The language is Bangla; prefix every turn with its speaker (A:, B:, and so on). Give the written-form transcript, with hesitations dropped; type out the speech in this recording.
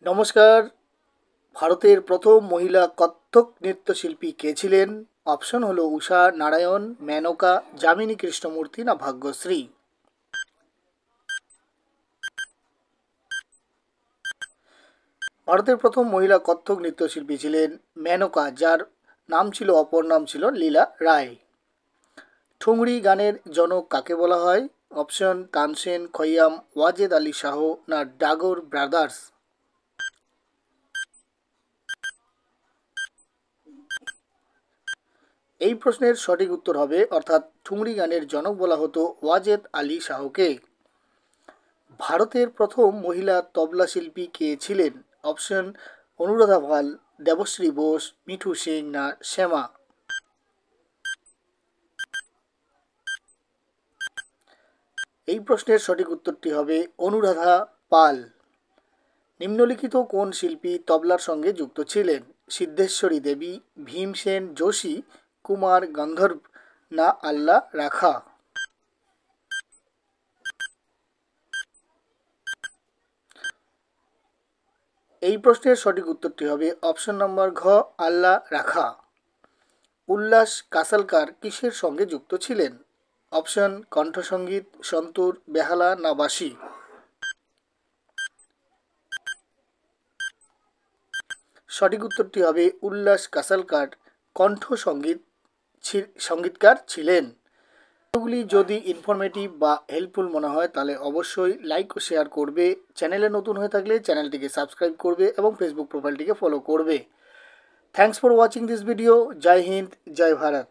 A: নমস্কার। ভারতের প্রথম মহিলা কত্থক নৃত্যশিল্পী কে ছিলেন? অপশন হলো উষা নারায়ণ, মেনকা, যামিনী কৃষ্ণমূর্তি না ভাগ্যশ্রী। ভারতের প্রথম মহিলা কত্থক নৃত্যশিল্পী ছিলেন মেনকা, যার অপর নাম ছিল লীলা রায়। ঠুংরি গানের জনক কাকে বলা হয়? অপশন তানসেন, খৈয়াম, ওয়াজেদ আলী শাহ না ডাগর ব্রাদার্স। এই প্রশ্নের সঠিক উত্তর হবে অর্থাৎ ঠুংরি গানের জনক বলা হতো ওয়াজেদ আলী শাহকে। ভারতের প্রথম মহিলা তবলা শিল্পী কে ছিলেন? অপশন অনুরাধা পাল, দেবশ্রী বোস, মিঠু সিং না শ্যামা। এই প্রশ্নের সঠিক উত্তরটি হবে অনুরাধা পাল। নিম্নলিখিত কোন শিল্পী তবলার সঙ্গে যুক্ত ছিলেন? সিদ্ধেশ্বরী দেবী, ভীমসেন যোশী, কুমার গন্ধর্ব না আল্লাহ রাখা। এই প্রশ্নের সঠিক উত্তরটি হবে অপশন নম্বর ঘ, আল্লাহ রাখা। উল্লাস কাসালকার কিসের সঙ্গে যুক্ত ছিলেন? অপশন কণ্ঠসঙ্গীত, সন্তুর, বেহালা না বাঁশি। সঠিক উত্তরটি হবে উল্লাস কাসালকার সঙ্গীতকার ছিলেন। ভিডিওগুলি যদি ইনফরমেটিভ বা হেল্পফুল মনে হয় তাহলে অবশ্যই লাইক ও শেয়ার করবে। চ্যানেলে নতুন হয়ে থাকলে চ্যানেলটিকে সাবস্ক্রাইব করবে এবং ফেসবুক প্রোফাইলটিকে ফলো করবে। Thanks for watching this video. জয় হিন্দ, জয় ভারত।